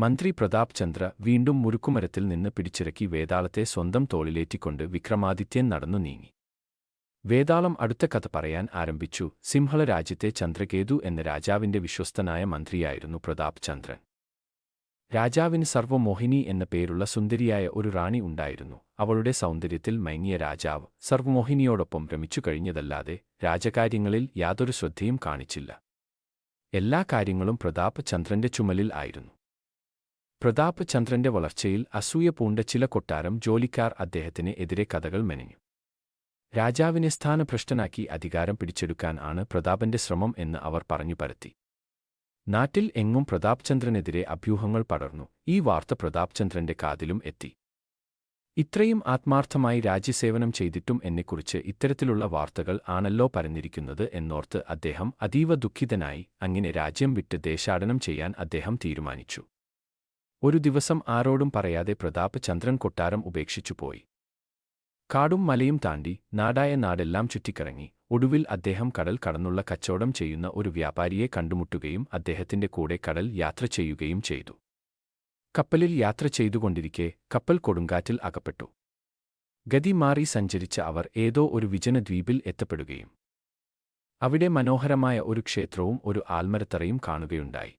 മന്ത്രി പ്രതാപ് ചന്ദ്ര വീണ്ടും മുരുക്കുമരത്തിൽ നിന്ന് പിടിച്ചിറക്കി വേതാളത്തെ സ്വന്തം തോളിലേറ്റിക്കൊണ്ട് വിക്രമാദിത്യൻ നടന്നു നീങ്ങി. വേതാളം അടുത്ത കഥ പറയാൻ ആരംഭിച്ചു. സിംഹള രാജ്യത്തെ ചന്ദ്രകേതു എന്ന രാജാവിന്റെ വിശ്വസ്തനായ മന്ത്രിയായിരുന്നു പ്രതാപ് ചന്ദ്രൻ. രാജാവിന് സർവ്വമോഹിനി എന്ന പേരുള്ള സുന്ദരിയായ ഒരു റാണി ഉണ്ടായിരുന്നു. അവളുടെ സൗന്ദര്യത്തിൽ മയങ്ങിയ രാജാവ് സർവ്വമോഹിനിയോടൊപ്പം രമിച്ചു കഴിഞ്ഞതല്ലാതെ രാജകാര്യങ്ങളിൽ യാതൊരു ശ്രദ്ധയും കാണിച്ചില്ല. എല്ലാ കാര്യങ്ങളും പ്രതാപ് ചന്ദ്രന്റെ ചുമലിൽ ആയിരുന്നു. പ്രതാപ് ചന്ദ്രന്റെ വളർച്ചയിൽ അസൂയ പൂണ്ട ചില കൊട്ടാരം ജോലിക്കാർ അദ്ദേഹത്തിന് എതിരെ കഥകൾ മെനഞ്ഞു. രാജാവിനെ സ്ഥാനഭ്രഷ്ടനാക്കി അധികാരം പിടിച്ചെടുക്കാൻ ആണ് പ്രതാപന്റെ ശ്രമം എന്ന് അവർ പറഞ്ഞു പരത്തി. നാട്ടിൽ എങ്ങും പ്രതാപ് ചന്ദ്രനെതിരെ അഭ്യൂഹങ്ങൾ പടർന്നു. ഈ വാർത്ത പ്രതാപ് ചന്ദ്രന്റെ കാതിലും എത്തി. ഇത്രയും ആത്മാർത്ഥമായി രാജ്യസേവനം ചെയ്തിട്ടും എന്നെക്കുറിച്ച് ഇത്തരത്തിലുള്ള വാർത്തകൾ ആണല്ലോ പരന്നിരിക്കുന്നത് എന്നോർത്ത് അദ്ദേഹം അതീവ ദുഃഖിതനായി. അങ്ങനെ രാജ്യം വിട്ട് ദേശാടനം ചെയ്യാൻ അദ്ദേഹം തീരുമാനിച്ചു. ഒരു ദിവസം ആരോടും പറയാതെ പ്രതാപ് ചന്ദ്രൻ കൊട്ടാരം ഉപേക്ഷിച്ചുപോയി. കാടും മലയും താണ്ടി നാടായ നാടെല്ലാം ചുറ്റിക്കറങ്ങി. ഒടുവിൽ അദ്ദേഹം കടൽ കടന്നുള്ള കച്ചവടം ചെയ്യുന്ന ഒരു വ്യാപാരിയെ കണ്ടുമുട്ടുകയും അദ്ദേഹത്തിന്റെ കൂടെ കടൽ യാത്ര ചെയ്യുകയും ചെയ്തു. കപ്പലിൽ യാത്ര ചെയ്തുകൊണ്ടിരിക്കെ കപ്പൽ കൊടുങ്കാറ്റിൽ അകപ്പെട്ടു. ഗതി മാറി സഞ്ചരിച്ച അവർ ഏതോ ഒരു വിജനദ്വീപിൽ എത്തപ്പെടുകയും അവിടെ മനോഹരമായ ഒരു ക്ഷേത്രവും ഒരു ആൽമരത്തറയും കാണുകയുണ്ടായി.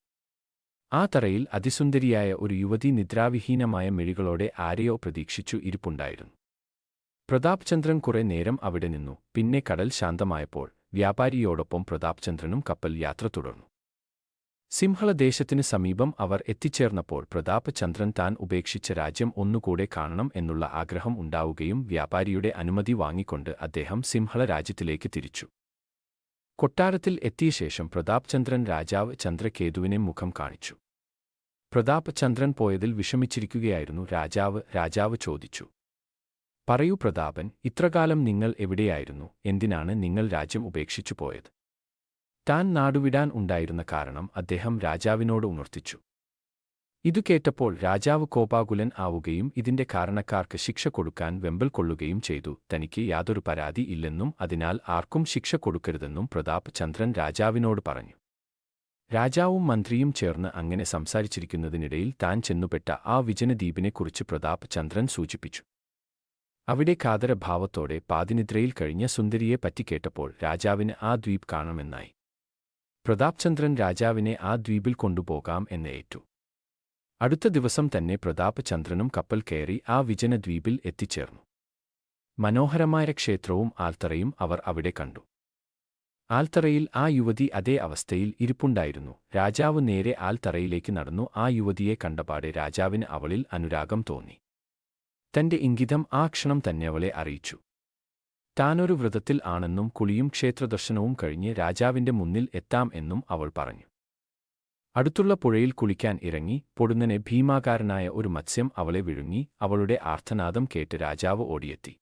ആ തറയിൽ അതിസുന്ദരിയായ ഒരു യുവതി നിദ്രാവിഹീനമായ മിഴികളോടെ ആരെയോ പ്രതീക്ഷിച്ചു ഇരിപ്പുണ്ടായിരുന്നു. പ്രതാപ് ചന്ദ്രൻ കുറെ നേരം അവിടെ നിന്നു. പിന്നെ കടൽ ശാന്തമായപ്പോൾ വ്യാപാരിയോടൊപ്പം പ്രതാപ് ചന്ദ്രനും കപ്പൽ യാത്ര തുടർന്നു. സിംഹളദേശത്തിന് സമീപം അവർ എത്തിച്ചേർന്നപ്പോൾ പ്രതാപ് ചന്ദ്രൻ താൻ ഉപേക്ഷിച്ച രാജ്യം ഒന്നുകൂടെ കാണണം എന്നുള്ള ആഗ്രഹം ഉണ്ടാവുകയും വ്യാപാരിയുടെ അനുമതി വാങ്ങിക്കൊണ്ട് അദ്ദേഹം സിംഹള രാജ്യത്തിലേക്ക് തിരിച്ചു. കൊട്ടാരത്തിൽ എത്തിയ ശേഷം പ്രതാപ് ചന്ദ്രൻ രാജാവ് ചന്ദ്രകേതുവിനെ മുഖം കാണിച്ചു. പ്രതാപ് ചന്ദ്രൻ പോയതിൽ വിഷമിച്ചിരിക്കുകയായിരുന്നു രാജാവ് ചോദിച്ചു. പറയൂ പ്രതാപൻ, ഇത്രകാലം നിങ്ങൾ എവിടെയായിരുന്നു? എന്തിനാണ് നിങ്ങൾ രാജ്യം ഉപേക്ഷിച്ചു പോയത്? താൻ നാടുവിടാൻ ഉണ്ടായിരുന്ന കാരണം അദ്ദേഹം രാജാവിനോട് ഉണർത്തിച്ചു. ഇതു കേട്ടപ്പോൾ രാജാവ് കോപാകുലൻ ആവുകയും ഇതിന്റെ കാരണക്കാർക്ക് ശിക്ഷ കൊടുക്കാൻ വെമ്പൽ കൊള്ളുകയും ചെയ്തു. തനിക്ക് യാതൊരു പരാതി ഇല്ലെന്നും അതിനാൽ ആർക്കും ശിക്ഷ കൊടുക്കരുതെന്നും പ്രതാപ് ചന്ദ്രൻ രാജാവിനോട് പറഞ്ഞു. രാജാവും മന്ത്രിയും ചേർന്ന് അങ്ങനെ സംസാരിച്ചിരിക്കുന്നതിനിടയിൽ താൻ ചെന്നുപെട്ട ആ വിജനദ്വീപിനെക്കുറിച്ച് പ്രതാപ് ചന്ദ്രൻ സൂചിപ്പിച്ചു. അവിടെ കാതരഭാവത്തോടെ പാതിനിദ്രയിൽ കഴിഞ്ഞ സുന്ദരിയെ പറ്റി കേട്ടപ്പോൾ രാജാവിന് ആ ദ്വീപ് കാണണമെന്നായി. പ്രതാപ് ചന്ദ്രൻ രാജാവിനെ ആ ദ്വീപിൽ കൊണ്ടുപോകാം എന്ന് ഏറ്റു. അടുത്ത ദിവസം തന്നെ പ്രതാപ് ചന്ദ്രനും കപ്പൽ കയറി ആ വിജനദ്വീപിൽ എത്തിച്ചേർന്നു. മനോഹരമായ ക്ഷേത്രവും ആൽത്തറയും അവർ അവിടെ കണ്ടു. ആൽത്തറയിൽ ആ യുവതി അതേ അവസ്ഥയിൽ ഇരിപ്പുണ്ടായിരുന്നു. രാജാവ് നേരെ ആൽത്തറയിലേക്ക് നടന്നു. ആ യുവതിയെ കണ്ടപാടെ രാജാവിന് അവളിൽ അനുരാഗം തോന്നി. തന്റെ ഇംഗിതം ആ ക്ഷണം തന്നെ അവളെ അറിയിച്ചു. താനൊരു വ്രതത്തിൽ ആണെന്നും കുളിയും ക്ഷേത്രദർശനവും കഴിഞ്ഞ് രാജാവിന്റെ മുന്നിൽ എത്താം എന്നും അവൾ പറഞ്ഞു. അടുത്തുള്ള പുഴയിൽ കുളിക്കാൻ ഇറങ്ങി. പൊടുന്നനെ ഭീമാകാരനായ ഒരു മത്സ്യം അവളെ വിഴുങ്ങി. അവളുടെ ആർത്തനാദം കേട്ട് രാജാവ് ഓടിയെത്തി.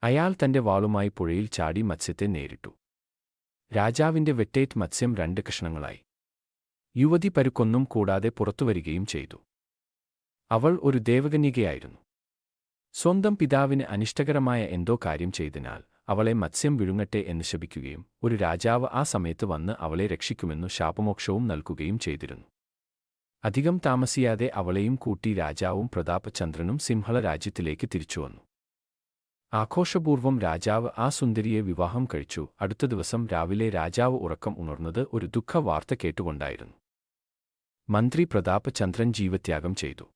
അയാൾ തന്റെ വാളുമായി പുഴയിൽ ചാടി മത്സ്യത്തെ നേരിട്ടു. രാജാവിന്റെ വെട്ടേറ്റ് മത്സ്യം 2 കഷണങ്ങളായി. യുവതി പരുക്കൊന്നും കൂടാതെ പുറത്തുവരികയും ചെയ്തു. അവൾ ഒരു ദേവകന്യകയായിരുന്നു. സ്വന്തം പിതാവിന് അനിഷ്ടകരമായ എന്തോ കാര്യം ചെയ്തതിനാൽ അവളെ മത്സ്യം വിഴുങ്ങട്ടെ എന്ന് ശപിക്കുകയും ഒരു രാജാവ് ആ സമയത്ത് വന്ന് അവളെ രക്ഷിക്കുമെന്നു ശാപമോക്ഷവും നൽകുകയും ചെയ്തിരുന്നു. അധികം താമസിയാതെ അവളെയും കൂട്ടി രാജാവും പ്രതാപ് ചന്ദ്രനും സിംഹള രാജ്യത്തിലേക്ക് തിരിച്ചുവന്നു. ആഘോഷപൂർവ്വം രാജാവ് ആ സുന്ദരിയെ വിവാഹം കഴിച്ചു. അടുത്ത ദിവസം രാവിലെ രാജാവ് ഉറക്കം ഉണർന്നത് ഒരു ദുഃഖവാർത്ത കേട്ടുകൊണ്ടായിരുന്നു. മന്ത്രി പ്രതാപ് ചന്ദ്രൻ ജീവത്യാഗം ചെയ്തു.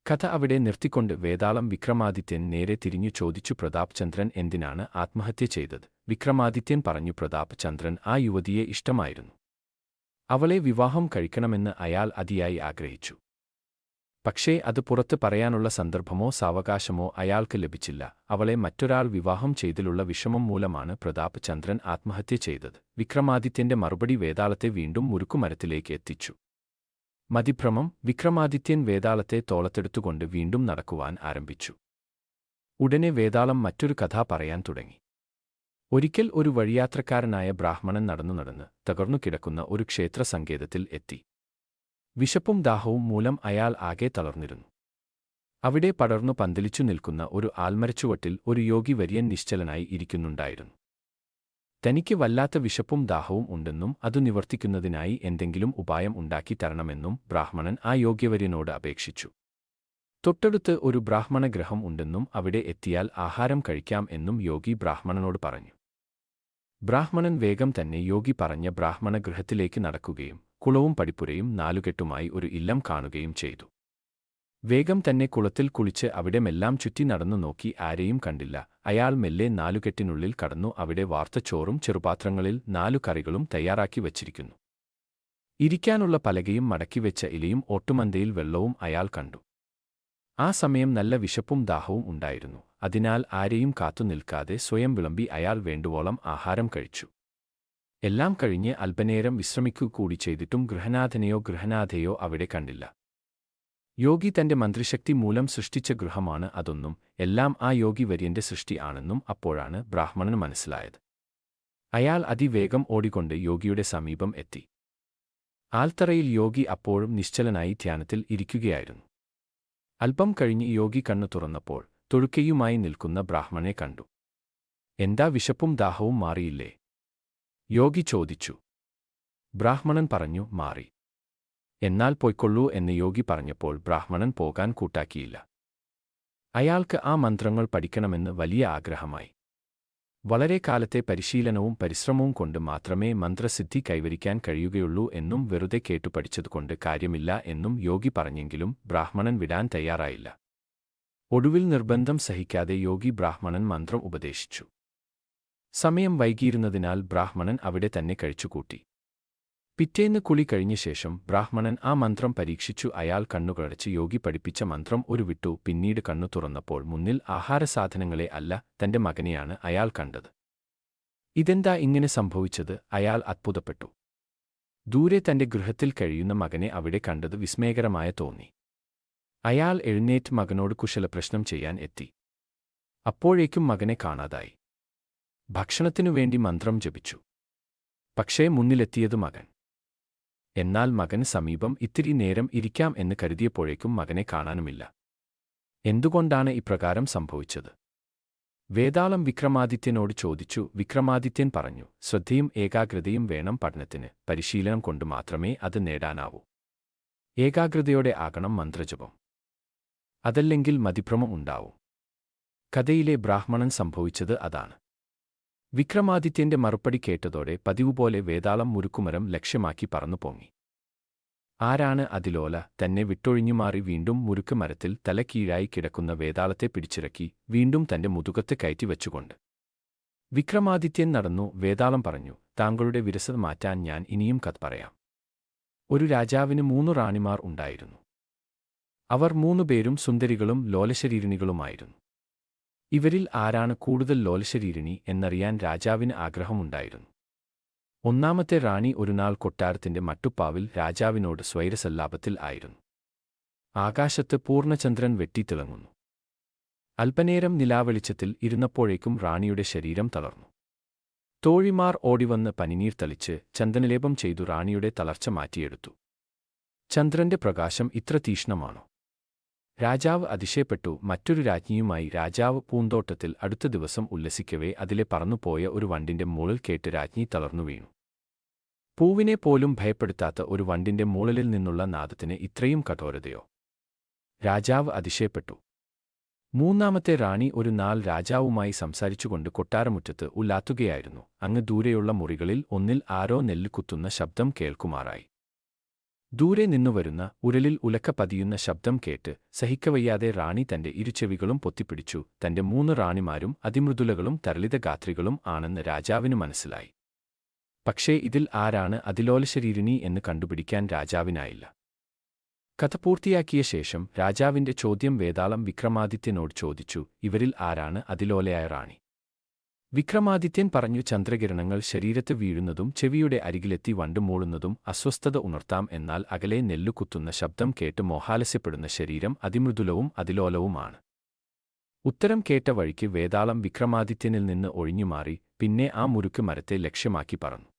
കഥ അവിടെ നിർത്തിക്കൊണ്ട് വേതാളം വിക്രമാദിത്യൻ നേരെ തിരിഞ്ഞു ചോദിച്ചു, പ്രതാപ് ചന്ദ്രൻ എന്തിനാണ് ആത്മഹത്യ ചെയ്തത്? വിക്രമാദിത്യൻ പറഞ്ഞു, പ്രതാപ് ചന്ദ്രൻ ആ യുവതിയെ ഇഷ്ടമായിരുന്നു. അവളെ വിവാഹം കഴിക്കണമെന്ന് അയാൾ അതിയായി ആഗ്രഹിച്ചു. പക്ഷേ അത് പുറത്ത് പറയാനുള്ള സന്ദർഭമോ സാവകാശമോ അയാൾക്ക് ലഭിച്ചില്ല. അവളെ മറ്റൊരാൾ വിവാഹം ചെയ്തതിലുള്ള വിഷമം മൂലമാണ് പ്രതാപ് ചന്ദ്രൻ ആത്മഹത്യ ചെയ്തത്. വിക്രമാദിത്യന്റെ മറുപടി വേതാളത്തെ വീണ്ടും മുരുക്കുമരത്തിലേക്ക് എത്തിച്ചു. മതിഭ്രമം. വിക്രമാദിത്യൻ വേതാളത്തെ തോളത്തെടുത്തുകൊണ്ട് വീണ്ടും നടക്കുവാൻ ആരംഭിച്ചു. ഉടനെ വേതാളം മറ്റൊരു കഥ പറയാൻ തുടങ്ങി. ഒരിക്കൽ ഒരു വഴിയാത്രക്കാരനായ ബ്രാഹ്മണൻ നടന്നു തകർന്നു കിടക്കുന്ന ഒരു ക്ഷേത്ര സങ്കേതത്തിൽ എത്തി. വിശപ്പും ദാഹവും മൂലം അയാൾ ആകെ തളർന്നിരുന്നു. അവിടെ പടർന്നു പന്തലിച്ചു നിൽക്കുന്ന ഒരു ആൽമരച്ചുവട്ടിൽ ഒരു യോഗി വര്യൻ നിശ്ചലനായി ഇരിക്കുന്നുണ്ടായിരുന്നു. തനിക്ക് വല്ലാത്ത വിശപ്പും ദാഹവും ഉണ്ടെന്നും അതു നിവർത്തിക്കുന്നതിനായി എന്തെങ്കിലും ഉപായം ഉണ്ടാക്കി തരണമെന്നും ബ്രാഹ്മണൻ ആ യോഗ്യവര്യനോട് അപേക്ഷിച്ചു. തൊട്ടടുത്ത് ഒരു ബ്രാഹ്മണ ഗൃഹം ഉണ്ടെന്നും അവിടെ എത്തിയാൽ ആഹാരം കഴിക്കാം എന്നും യോഗി ബ്രാഹ്മണനോട് പറഞ്ഞു. ബ്രാഹ്മണൻ വേഗം തന്നെ യോഗി പറഞ്ഞ ബ്രാഹ്മണ ഗൃഹത്തിലേക്ക് നടക്കുകയും കുളവും പടിപ്പുരയും നാലുകെട്ടുമായി ഒരു ഇല്ലം കാണുകയും ചെയ്തു. വേഗം തന്നെ കുളത്തിൽ കുളിച്ച് അവിടെമെല്ലാം ചുറ്റി നടന്നു നോക്കി ആരെയും കണ്ടില്ല. അയാൾ മെല്ലെ നാലുകെട്ടിനുള്ളിൽ കടന്നു. അവിടെ വാർത്ത ചോറും ചെറുപാത്രങ്ങളിൽ 4 കറികളും തയ്യാറാക്കി വച്ചിരിക്കുന്നു. ഇരിക്കാനുള്ള പലകയും മടക്കിവെച്ച ഇലയും ഓട്ടുമന്തയിൽ വെള്ളവും അയാൾ കണ്ടു. ആ സമയം നല്ല വിശപ്പും ദാഹവും ഉണ്ടായിരുന്നു. അതിനാൽ ആരെയും കാത്തുനിൽക്കാതെ സ്വയം വിളമ്പി അയാൾ വേണ്ടുവോളം ആഹാരം കഴിച്ചു. എല്ലാം കഴിഞ്ഞ് അല്പനേരം വിശ്രമിക്കുകകൂടി ചെയ്തിട്ടും ഗൃഹനാഥനെയോ ഗൃഹനാഥയോ അവിടെ കണ്ടില്ല. യോഗി തന്റെ മന്ത്രിശക്തി മൂലം സൃഷ്ടിച്ച ഗൃഹമാണ് അതൊന്നും, എല്ലാം ആ യോഗി വര്യന്റെ സൃഷ്ടി ആണെന്നും അപ്പോഴാണ് ബ്രാഹ്മണന് മനസ്സിലായത്. അയാൾ അതിവേഗം ഓടിക്കൊണ്ട് യോഗിയുടെ സമീപം എത്തി. ആൽത്തറയിൽ യോഗി അപ്പോഴും നിശ്ചലനായി ധ്യാനത്തിൽ ഇരിക്കുകയായിരുന്നു. അല്പം കഴിഞ്ഞ് യോഗി കണ്ണു തുറന്നപ്പോൾ തൊഴുക്കയുമായി നിൽക്കുന്ന ബ്രാഹ്മണനെ കണ്ടു. എന്താ, വിശപ്പും ദാഹവും മാറിയില്ലേ? യോഗി ചോദിച്ചു. ബ്രാഹ്മണൻ പറഞ്ഞു, മാറി. എന്നാൽ പൊയ്ക്കൊള്ളൂ എന്ന് യോഗി പറഞ്ഞപ്പോൾ ബ്രാഹ്മണൻ പോകാൻ കൂട്ടാക്കിയില്ല. അയാൾക്ക് ആ മന്ത്രങ്ങൾ പഠിക്കണമെന്ന് വലിയ ആഗ്രഹമായി. വളരെ കാലത്തെ പരിശീലനവും പരിശ്രമവും കൊണ്ട് മാത്രമേ മന്ത്രസിദ്ധി കൈവരിക്കാൻ കഴിയുകയുള്ളൂ എന്നും വെറുതെ കേട്ടു പഠിച്ചതുകൊണ്ട് കാര്യമില്ല എന്നും യോഗി പറഞ്ഞെങ്കിലും ബ്രാഹ്മണൻ വിടാൻ തയ്യാറായില്ല. ഒടുവിൽ നിർബന്ധം സഹിക്കാതെ യോഗി ബ്രാഹ്മണൻ മന്ത്രം ഉപദേശിച്ചു. സമയം വൈകിയിരുന്നതിനാൽ ബ്രാഹ്മണൻ അവിടെ തന്നെ കഴിച്ചുകൂട്ടി. പിറ്റേന്ന് കുളി കഴിഞ്ഞ ശേഷം ബ്രാഹ്മണൻ ആ മന്ത്രം പരീക്ഷിച്ചു. അയാൾ കണ്ണുകളടച്ച് യോഗി പഠിപ്പിച്ച മന്ത്രം ഉരുവിട്ടു. പിന്നീട് കണ്ണു തുറന്നപ്പോൾ മുന്നിൽ ആഹാരസാധനങ്ങളെ അല്ല, തന്റെ മകനെയാണ് അയാൾ കണ്ടത്. ഇതെന്താ ഇങ്ങനെ സംഭവിച്ചത്? അയാൾ അത്ഭുതപ്പെട്ടു. ദൂരെ തന്റെ ഗൃഹത്തിൽ കഴിയുന്ന മകനെ അവിടെ കണ്ടത് വിസ്മയകരമായ തോന്നി. അയാൾ എഴുന്നേറ്റ് മകനോട് കുശലപ്രശ്നം ചെയ്യാൻ എത്തി. അപ്പോഴേക്കും മകനെ കാണാതായി. ഭക്ഷണത്തിനു വേണ്ടി മന്ത്രം ജപിച്ചു. പക്ഷേ മുന്നിലെത്തിയത് മകൻ. എന്നാൽ മകന് സമീപം ഇത്തിരി നേരം ഇരിക്കാം എന്ന് കരുതിയപ്പോഴേക്കും മകനെ കാണാനുമില്ല. എന്തുകൊണ്ടാണ് ഇപ്രകാരം സംഭവിച്ചത്? വേതാളം വിക്രമാദിത്യനോട് ചോദിച്ചു. വിക്രമാദിത്യൻ പറഞ്ഞു, ശ്രദ്ധയും ഏകാഗ്രതയും വേണം പഠനത്തിന്. പരിശീലനം കൊണ്ട് മാത്രമേ അത് നേടാനാവൂ. ഏകാഗ്രതയോടെ ആകണം മന്ത്രജപം. അതല്ലെങ്കിൽ മതിഭ്രമം ഉണ്ടാവും. കഥയിലെ ബ്രാഹ്മണൻ സംഭവിച്ചത് അതാണ്. വിക്രമാദിത്യന്റെ മറുപടി കേട്ടതോടെ പതിവുപോലെ വേതാളം മുരുക്കുമരം ലക്ഷ്യമാക്കി പറന്നുപോങ്ങി. ആരാണ് അതിലോല? തന്നെ വിട്ടൊഴിഞ്ഞുമാറി വീണ്ടും മുരുക്ക് മരത്തിൽ തല കീഴായി കിടക്കുന്ന വേതാളത്തെ പിടിച്ചിറക്കി വീണ്ടും തന്റെ മുതുകത്ത് കയറ്റിവെച്ചുകൊണ്ട് വിക്രമാദിത്യൻ നടന്നു. വേതാളം പറഞ്ഞു, താങ്കളുടെ വിരസത മാറ്റാൻ ഞാൻ ഇനിയും കഥ പറയാം. ഒരു രാജാവിന് 3 റാണിമാർ ഉണ്ടായിരുന്നു. അവർ 3 പേരും സുന്ദരികളും ലോലശരീരിണികളുമായിരുന്നു. ഇവരിൽ ആരാണ് കൂടുതൽ ലോലശരീരിണി എന്നറിയാൻ രാജാവിന് ആഗ്രഹമുണ്ടായിരുന്നു. ഒന്നാമത്തെ റാണി ഒരുനാൾ കൊട്ടാരത്തിന്റെ മട്ടുപ്പാവിൽ രാജാവിനോട് സ്വൈരസല്ലാപത്തിൽ ആയിരുന്നു. ആകാശത്ത് പൂർണ്ണചന്ദ്രൻ വെട്ടിത്തിളങ്ങുന്നു. അല്പനേരം നിലാവെളിച്ചത്തിൽ ഇരുന്നപ്പോഴേക്കും റാണിയുടെ ശരീരം തളർന്നു. തോഴിമാർ ഓടിവന്ന് പനിനീർ തളിച്ച് ചന്ദനലേപം ചെയ്തു റാണിയുടെ തളർച്ച മാറ്റിയെടുത്തു. ചന്ദ്രന്റെ പ്രകാശം ഇത്ര തീക്ഷ്ണമാണോ? രാജാവ് അതിശയപ്പെട്ടു. മറ്റൊരു രാജ്ഞിയുമായി രാജാവ് പൂന്തോട്ടത്തിൽ അടുത്ത ദിവസം ഉല്ലസിക്കവേ അതിലെ പറന്നുപോയ ഒരു വണ്ടിന്റെ മൂളൽ കേട്ട് രാജ്ഞി തളർന്നു വീണു. പൂവിനെ പോലും ഭയപ്പെടുത്താത്ത ഒരു വണ്ടിന്റെ മൂളലിൽ നിന്നുള്ള നാദത്തിന് ഇത്രയും കഠോരതയോ? രാജാവ് അതിശയപ്പെട്ടു. മൂന്നാമത്തെ റാണി ഒരു നാൾ രാജാവുമായി സംസാരിച്ചുകൊണ്ട് കൊട്ടാരമുറ്റത്ത് ഉലാത്തുകയായിരുന്നു. അങ്ങ് ദൂരെയുള്ള മുറികളിൽ ഒന്നിൽ ആരോ നെല്ല് കുത്തുന്ന ശബ്ദം കേൾക്കുമാറായി. ദൂരെ നിന്നുവരുന്ന ഉരലിൽ ഉലക്ക പതിയുന്ന ശബ്ദം കേട്ട് സഹിക്കവയ്യാതെ റാണി തന്റെ ഇരുചെവികളും പൊത്തിപ്പിടിച്ചു. തന്റെ 3 റാണിമാരും അതിമൃദുലകളും തരളിതഗാത്രികളും ആണെന്ന് രാജാവിന് മനസ്സിലായി. പക്ഷേ ഇതിൽ ആരാണ് അതിലോലശരീരിണി എന്ന് കണ്ടുപിടിക്കാൻ രാജാവിനായില്ല. കഥ പൂർത്തിയാക്കിയ ശേഷം രാജാവിന്റെ ചോദ്യം വേതാളം വിക്രമാദിത്യനോട് ചോദിച്ചു. ഇവരിൽ ആരാണ് അതിലോലയായ റാണി? വിക്രമാദിത്യൻ പറഞ്ഞു, ചന്ദ്രകിരണങ്ങൾ ശരീരത്ത് വീഴുന്നതും ചെവിയുടെ അരികിലെത്തി വണ്ട് മൂളുന്നതും അസ്വസ്ഥത ഉണർത്താം. എന്നാൽ അകലെ നെല്ലുകുത്തുന്ന ശബ്ദം കേട്ട് മോഹാലസ്യപ്പെടുന്ന ശരീരം അതിമൃദുലവും അതിലോലവുമാണ്. ഉത്തരം കേട്ട വഴിക്ക് വേതാളം വിക്രമാദിത്യനിൽ നിന്ന് ഒഴിഞ്ഞുമാറി പിന്നെ ആ മുരുക്ക് മരത്തെ ലക്ഷ്യമാക്കി പറന്നു.